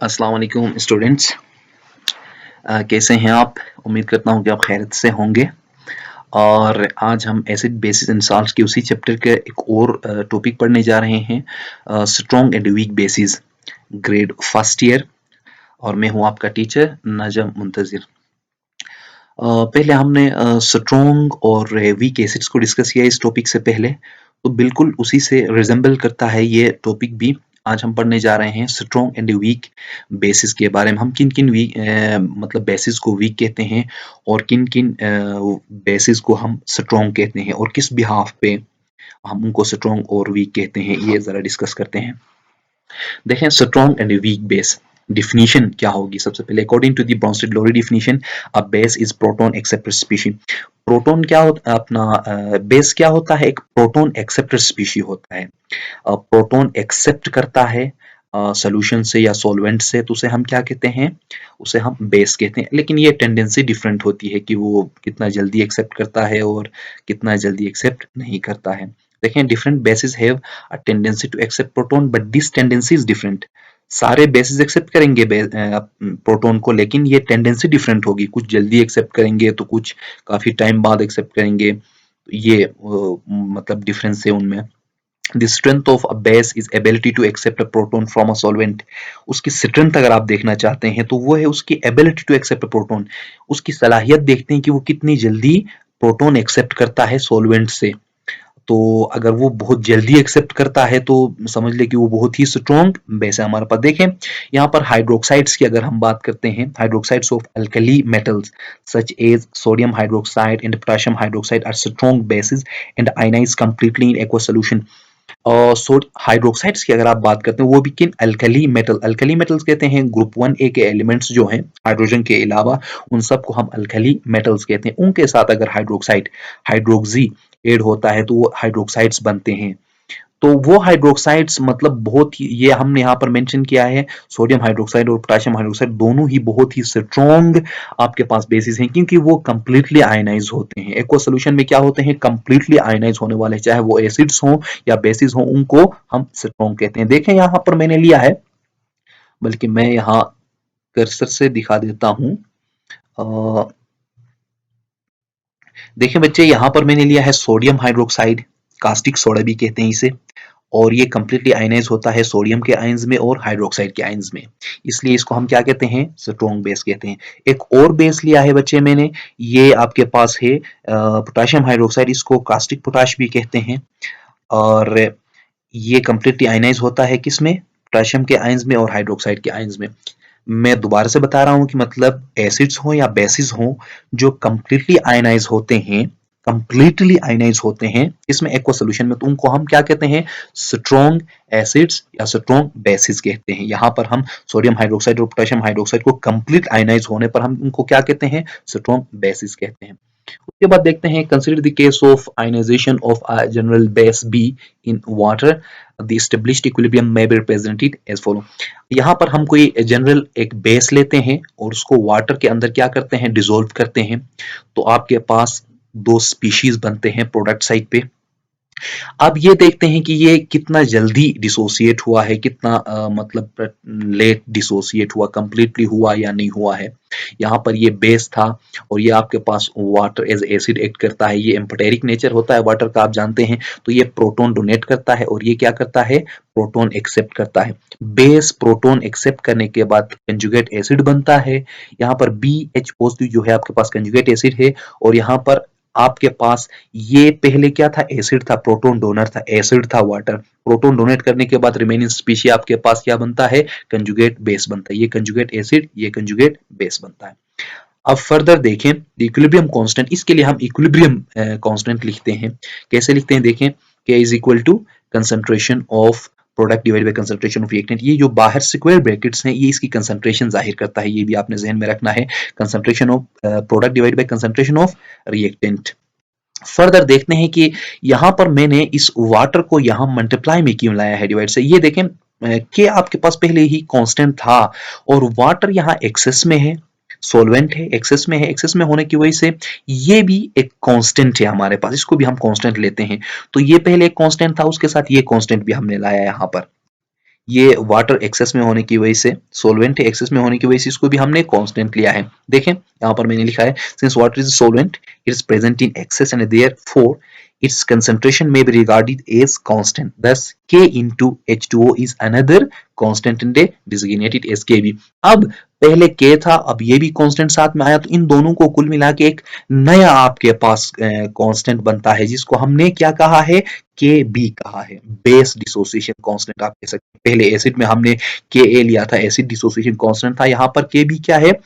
अस्सलाम वालेकुम स्टूडेंट्स। कैसे हैं आप? उम्मीद करता हूं कि आप खैरियत से होंगे। और आज हम एसिड बेसिस एंड सॉल्ट्स के उसी चैप्टर के एक और टॉपिक पढ़ने जा रहे हैं, strong and weak bases, grade first year. और मैं हूं आपका टीचर नजम मुंतजिर। पहले हमने स्ट्रॉन्ग और वीक एसिड्स को डिस्कस किया इस टॉपिक से पहले, तो बिल्कुल उसी से रिजेंबल करता है ये टॉपिक भी। आज हम पढ़ने जा रहे हैं स्ट्रॉन्ग एंड वीक बेसिस के बारे में। हम किन किन वीक मतलब बेसिस को वीक कहते हैं और किन किन बेसिस को हम स्ट्रॉन्ग कहते हैं और किस बिहाफ पे हम उनको स्ट्रॉन्ग और वीक कहते हैं, ये जरा डिस्कस करते हैं। देखें strong and weak base definition क्या होगी। सबसे पहले according to the Bronsted Lowry definition, a base is proton acceptor species. Proton क्या होता है अपना, बेस क्या होता है? एक प्रोटॉन एक्सेप्टर स्पीशी होता है। प्रोटॉन एक्सेप्ट करता है सोल्यूशन से या सॉल्वेंट से, तो उसे हम क्या कहते हैं? उसे हम बेस कहते हैं। लेकिन ये टेंडेंसी डिफरेंट होती है कि वो कितना जल्दी एक्सेप्ट करता है और कितना जल्दी एक्सेप्ट नहीं करता है। देखें different bases have a tendency to accept proton but this tendency is different. सारे बेसिस एक्सेप्ट करेंगे प्रोटॉन को, लेकिन ये टेंडेंसी डिफरेंट होगी। कुछ जल्दी एक्सेप्ट करेंगे तो कुछ काफी टाइम बाद एक्सेप्ट करेंगे। ये मतलब डिफरेंस है उनमें। The strength of a base is ability to accept a proton from a solvent। उसकी स्ट्रेंथ अगर आप देखना चाहते हैं तो वो है उसकी ability to accept a proton। उसकी सलाहियत देखते हैं कि वो कितनी जल्दी प्रोटॉन एक्सेप्ट करता है सॉल्वेंट से। तो अगर वो बहुत जल्दी एक्सेप्ट करता है तो समझ ले कि वो बहुत ही स्ट्रॉन्ग बेस है हमारे पास। देखें यहाँ पर हाइड्रोक्साइड्स की अगर हम बात करते हैं, hydroxides of alkali metals such as sodium hydroxide and potassium hydroxide are strong bases and ionise completely in aqua solution. और हाइड्रोक्साइड्स की अगर आप बात करते हैं, वो भी किन? अल्कली मेटल्स कहते हैं ग्रुप 1A के एलिमेंट्स जो हैं हाइड्रोजन के अलावा, उन सबको हम अल्कली मेटल्स कहते हैं। उनके साथ अगर हाइड्रोक्साइड हाइड्रोक्सी एड होता है तो वो हाइड्रोक्साइड्स बनते हैं। तो वो हाइड्रोक्साइड्स मतलब बहुत ही, ये हमने यहाँ पर मेंशन किया है, सोडियम हाइड्रोक्साइड और पोटेशियम हाइड्रोक्साइड दोनों ही बहुत ही स्ट्रॉन्ग आपके पास बेसिस हैं, क्योंकि वो कंप्लीटली आयनाइज होते हैं। एक्वा सोल्यूशन में क्या होते हैं? कंप्लीटली आयनाइज होने वाले, चाहे वो एसिड्स हों या बेसिस हों, उनको हम स्ट्रॉन्ग कहते हैं। देखें यहाँ पर मैंने लिया है, बल्कि मैं यहाँ कर्सर से दिखा देता हूँ। देखें बच्चे, यहाँ पर मैंने लिया है सोडियम हाइड्रोक्साइड, कास्टिक सोडा भी कहते हैं इसे। और ये कंप्लीटली आयनाइज होता है सोडियम के आयंस में और हाइड्रोक्साइड के आयंस में, इसलिए इसको हम क्या कहते हैं? स्ट्रॉन्ग बेस कहते हैं। एक और बेस लिया है बच्चे मैंने, ये आपके पास है पोटेशियम हाइड्रोक्साइड, इसको कास्टिक पोटाश भी कहते हैं। और ये कंप्लीटली आयनाइज होता है किसमें? पोटेशियम के आयंस में और हाइड्रोक्साइड के आयंस में। मैं दोबारा से बता रहा हूं कि मतलब एसिड्स हो या बेसिस हो जो कंप्लीटली आयनाइज होते हैं इसमें एक्वा सोल्यूशन में, तो उनको हम क्या कहते हैं? स्ट्रॉन्ग एसिड्स या स्ट्रॉन्ग बेसिस कहते हैं। यहाँ पर हम सोडियम हाइड्रोक्साइड और पोटेशियम हाइड्रोक्साइड को कंप्लीट आयनाइज होने पर हम उनको क्या कहते हैं? स्ट्रॉन्ग बेसिस कहते हैं। उसके बाद देखते हैं, consider the case of ionization of a general base B in water, the established equilibrium may be represented as follow. यहाँ पर हम कोई जनरल एक बेस लेते हैं और उसको वाटर के अंदर क्या करते हैं? डिसॉल्व करते हैं। तो आपके पास दो स्पीशीज बनते हैं प्रोडक्ट साइड पे। अब ये देखते हैं कि ये कितना जल्दी डिसोसिएट हुआ है, कितना मतलब लेट डिसोसिएट हुआ, कंप्लीटली हुआ या नहीं हुआ है। यहाँ पर ये बेस था और ये आपके पास वाटर एज एसिड एक्ट करता है। ये एम्फोटेरिक नेचर होता है वाटर का, आप जानते हैं। तो ये प्रोटॉन डोनेट करता है और ये क्या करता है? प्रोटॉन एक्सेप्ट करता है। बेस प्रोटॉन एक्सेप्ट करने के बाद कंजुगेट एसिड बनता है। यहाँ पर BH पॉजिटिव जो है आपके पास कंजुगेट एसिड है। और यहाँ पर आपके पास ये पहले क्या था? एसिड था, प्रोटॉन डोनर था, एसिड था वाटर। प्रोटॉन डोनेट करने के बाद रिमेनिंग स्पीशी आपके पास क्या बनता है? कंजुगेट बेस बनता है। ये कंजुगेट एसिड, ये कंजुगेट बेस बनता है। अब फर्दर देखें इक्विलिब्रियम कांस्टेंट, इसके लिए हम इक्विलिब्रियम कांस्टेंट लिखते हैं। कैसे लिखते हैं? देखें, K is equal to concentration of product divide by concentration of reactant. ये जो बाहर स्क्वायर ब्रैकेट्स हैं ये इसकी कंसंट्रेशन जाहिर करता है, ये भी आपने जहन में रखना है। Concentration of product divide by concentration of reactant. Further देखते हैं कि यहाँ पर मैंने इस वाटर को यहाँ मल्टीप्लाई में क्यों लाया है डिवाइड से। ये देखें कि आपके पास पहले ही कांस्टेंट था और वाटर यहाँ एक्सेस में है, सॉल्वेंट है, एक्सेस में है। एक्सेस में होने की वजह से ये भी एक कांस्टेंट है हमारे पास, इसको भी हम कांस्टेंट लेते हैं। तो ये पहले एक कांस्टेंट था, उसके साथ ये कांस्टेंट भी हमने लाया यहाँ पर। ये वाटर एक्सेस में होने की वजह से, सोलवेंट एक्सेस में होने की वजह से इसको भी हमने कांस्टेंट लिया है। देखें यहाँ पर मैंने लिखा है since water is solvent it is present in excess and therefore its concentration may be regarded as constant. Thus, K into H2O is another constant and they designated as Kb. अब पहले K था, अब ये भी constant साथ में आया, तो इन दोनों को कुल मिला के एक नया आपके पास कांस्टेंट बनता है जिसको हमने क्या कहा है, Kb कहा है, बेस डिसोसिएशन कांस्टेंट आप कह सकते हैं। पहले एसिड में हमने Ka लिया था, एसिड डिसोसिएशन कांस्टेंट था, यहाँ पर Kb क्या है,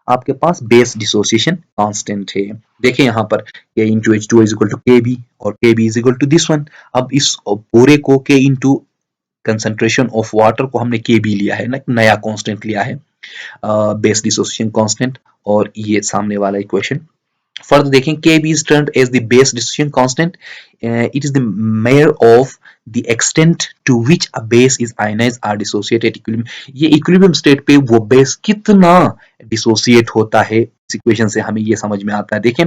आपके पास बेस डिसोसिएशन कांस्टेंट है। देखिए यहाँ पर K into H2O is equal to Kb और Kb is equal to this one। अब इस पूरे को K into concentration of water को हमने Kb लिया है ना, नया कांस्टेंट लिया है, बेस डिसोसिएशन कांस्टेंट, और ये सामने वाला इक्वेशन। Further देखें Kb is termed as the base dissociation constant. It is the measure of the extent to which a base is ionized or dissociated at equilibrium. ये equilibrium state पे वो base कितना dissociate होता है, इस equation से हमें ये समझ में आता है। देखें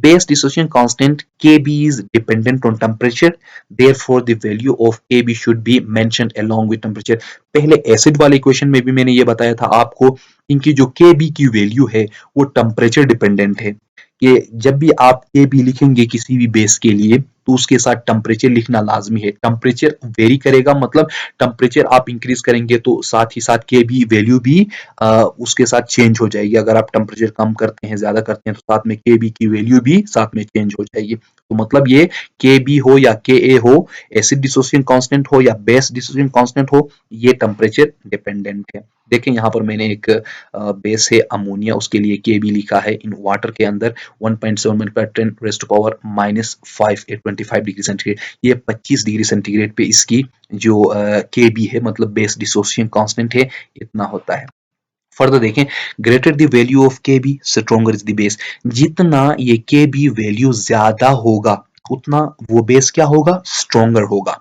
base dissociation constant Kb is dependent on temperature, therefore the value of Kb should be mentioned along with temperature. पहले एसिड वाले इक्वेशन में भी मैंने ये बताया था आपको, इनकी जो Kb की वैल्यू है वो टेम्परेचर डिपेंडेंट है, कि जब भी आप Kb लिखेंगे किसी भी बेस के लिए तो उसके साथ टेम्परेचर लिखना लाजमी है। टेम्परेचर वेरी करेगा, मतलब टेम्परेचर आप इंक्रीज करेंगे तो साथ ही साथ Kb वैल्यू भी उसके साथ चेंज हो जाएगी। अगर आप टेम्परेचर कम करते हैं, ज्यादा करते हैं, तो साथ में Kb की वैल्यू भी साथ में चेंज हो जाएगी। तो मतलब ये Kb हो या Ka हो, एसिड डिसोसिएशन कांस्टेंट हो या बेस डिसोसिएशन कांस्टेंट हो, ये टेम्परेचर डिपेंडेंट है। देखें यहाँ पर मैंने एक बेस है अमोनिया, उसके लिए Kb लिखा है इन वाटर के अंदर 1.7 multiply 10 raise to power -5 at 25 degree centigrade. ये 25 डिग्री सेंटीग्रेड पे इसकी जो Kb है, मतलब बेस डिसोसिएशन कांस्टेंट है, इतना होता है। फर्दर देखें greater the value of Kb stronger is the base. जितना ये Kb वैल्यू ज्यादा होगा उतना वो बेस क्या होगा, स्ट्रॉन्गर होगा।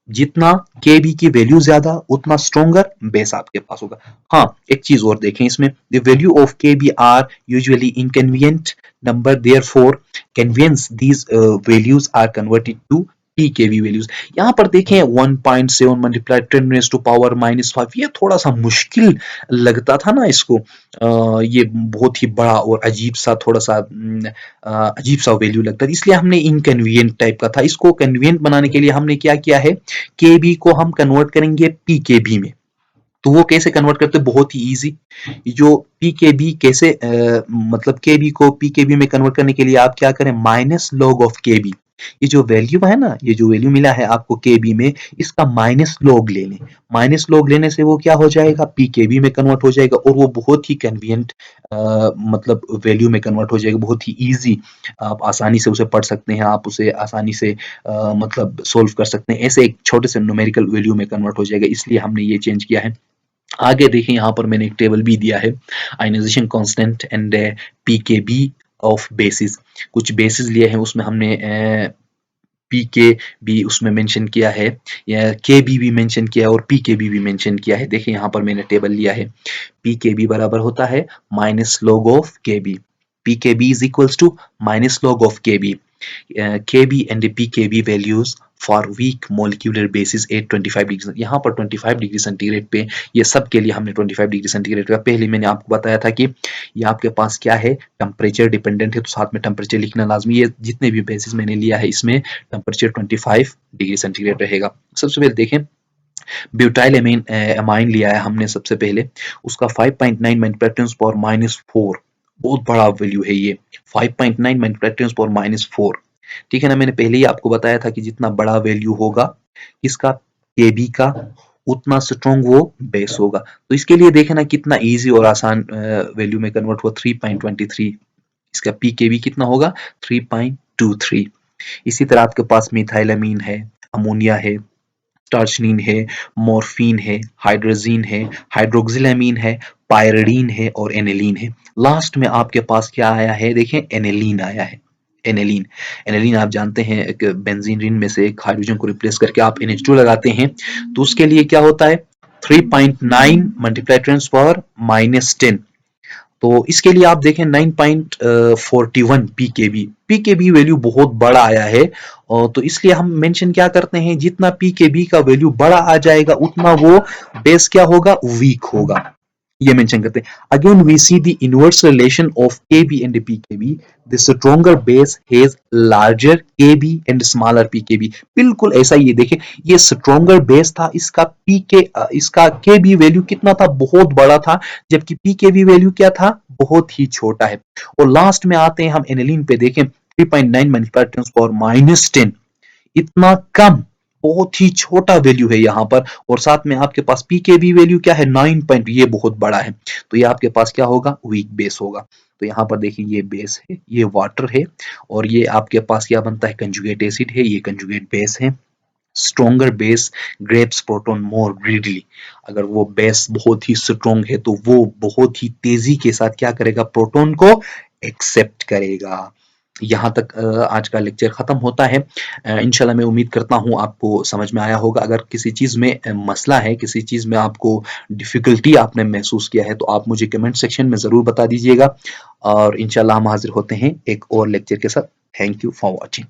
जितना Kb की वैल्यू ज्यादा उतना स्ट्रॉन्गर बेस आपके पास होगा। हाँ, एक चीज और देखें इसमें, the value of Kb are usually inconvenient number, therefore convenience these values are converted to Pkb values. यहाँ पर देखें 1.7 मल्टीप्लाई 10 रेज़ टू पावर -5, ये थोड़ा सा मुश्किल लगता था ना इसको, ये बहुत ही बड़ा और अजीब सा, थोड़ा सा अजीब सा वैल्यू लगता है, इसलिए हमने इनकन्वीनियंट टाइप का था। इसको कन्वीनियंट बनाने के लिए हमने क्या किया है, Kb को हम कन्वर्ट करेंगे Pkb में। तो वो कैसे कन्वर्ट करते, बहुत ही इजी। जो Pkb कैसे मतलब Kb को Pkb में कन्वर्ट करने के लिए आप क्या करें, माइनस लॉग ऑफ Kb, ये जो वैल्यू है ना, ये जो वैल्यू मिला है आपको Kb में, इसका माइनस लॉग ले लें। माइनस लॉग लेने से वो क्या हो जाएगा, Pkb में कन्वर्ट हो जाएगा, और वो बहुत ही कन्वीनियंट मतलब वैल्यू में कन्वर्ट हो जाएगा, बहुत ही इजी। आप आसानी से उसे पढ़ सकते हैं, आप उसे आसानी से मतलब सोल्व कर सकते हैं, ऐसे एक छोटे से न्यूमेरिकल वैल्यू में कन्वर्ट हो जाएगा, इसलिए हमने ये चेंज किया है। आगे देखिए यहाँ पर मैंने एक टेबल भी दिया है, ionization constant and pKb of bases. कुछ बेसिस लिए हैं, उसमें हमने पीकेबी उसमें मेंशन किया है, या केबी भी मेंशन किया है और पीकेबी भी मेंशन किया है। देखिए यहाँ पर मैंने टेबल लिया है, पीकेबी बराबर होता है minus log of Kb, pKb is equals to minus log of Kb. Kb and Pkb values for weak molecular basis at 25 degree. यहाँ पर 25 डिग्री सेंटीग्रेड पे ये सब के लिए हमने 25 डिग्री सेंटीग्रेड का, पहले मैंने आपको बताया था कि ये आपके पास क्या है, टेम्परेचर डिपेंडेंट है, तो साथ में टेम्परेचर लिखना लाजमी है। जितने भी बेसिस मैंने लिया है इसमें टेम्परेचर 25 डिग्री सेंटीग्रेड रहेगा। सबसे पहले देखें ब्यूटाइल अमाइन लिया है हमने सबसे पहले, उसका 5.9 मल्टीप्लाई पावर -4, बहुत बड़ा वैल्यू है ये, 5.9 मल्टीप्लाई पावर -4। ठीक है ना, मैंने पहले ही आपको बताया था कि जितना बड़ा वैल्यू होगा इसका Kb का, उतना स्ट्रॉन्ग वो बेस होगा। तो इसके लिए देखें ना कितना इजी और आसान वैल्यू में कन्वर्ट हुआ, 3.23, इसका Pkb कितना होगा, 3.23। इसी तरह आपके पास मिथाइलामीन है, अमोनिया है, स्टार्चनीन है, मॉर्फिन है, हाइड्रोजीन है, हाइड्रोक्सिलामीन है, पायरिडीन है और एनिलीन है। लास्ट में आपके पास क्या आया है, देखें एनिलीन आया है। एनिलीन, एनिलीन आप जानते हैं एक बेंजीन रिंग में से एक हाइड्रोजन को रिप्लेस करके आप NH2 लगाते हैं, तो उसके लिए क्या होता है, 3.9 मल्टीप्लाई 10 पावर -10, तो इसके लिए आप देखें 9.41 पीकेबी, पीकेबी वैल्यू बहुत बड़ा आया है। तो इसलिए हम मेंशन क्या करते हैं, जितना पीकेबी का वैल्यू बड़ा आ जाएगा उतना वो बेस क्या होगा, वीक होगा, ये मेंशन करते हैं। Again we see the inverse relation of Kb and pKb, the stronger base has larger Kb and smaller pKb. बिल्कुल ऐसा ही है, देखिए ये स्ट्रॉन्गर बेस था, इसका केबी वैल्यू कितना था, बहुत बड़ा था, जबकि पीकेबी वैल्यू क्या था, बहुत ही छोटा है। और लास्ट में आते हैं हम एनिलीन पे, देखें 3.9 मल्टीप्लाई टेन पावर -10, इतना कम, बहुत ही छोटा वैल्यू है यहाँ पर। और साथ में आपके पास पीकेबी वैल्यू क्या है, 9 पॉइंट, ये बहुत बड़ा है। तो ये आपके पास क्या होगा, वीक बेस होगा। तो यहाँ पर देखिए ये बेस है, ये वाटर है, और ये आपके पास क्या बनता है, कंजुगेट एसिड है, ये कंजुगेट बेस है। स्ट्रॉन्गर बेस ग्रेप्स प्रोटॉन मोर ग्रीडली, अगर वो बेस बहुत ही स्ट्रॉन्ग है तो वो बहुत ही तेजी के साथ क्या करेगा, प्रोटॉन को एक्सेप्ट करेगा। यहाँ तक आज का लेक्चर खत्म होता है। इंशाल्लाह मैं उम्मीद करता हूँ आपको समझ में आया होगा। अगर किसी चीज़ में मसला है, किसी चीज़ में आपको डिफ़िकल्टी आपने महसूस किया है, तो आप मुझे कमेंट सेक्शन में ज़रूर बता दीजिएगा, और इंशाल्लाह हम हाज़िर होते हैं एक और लेक्चर के साथ। Thank you for watching.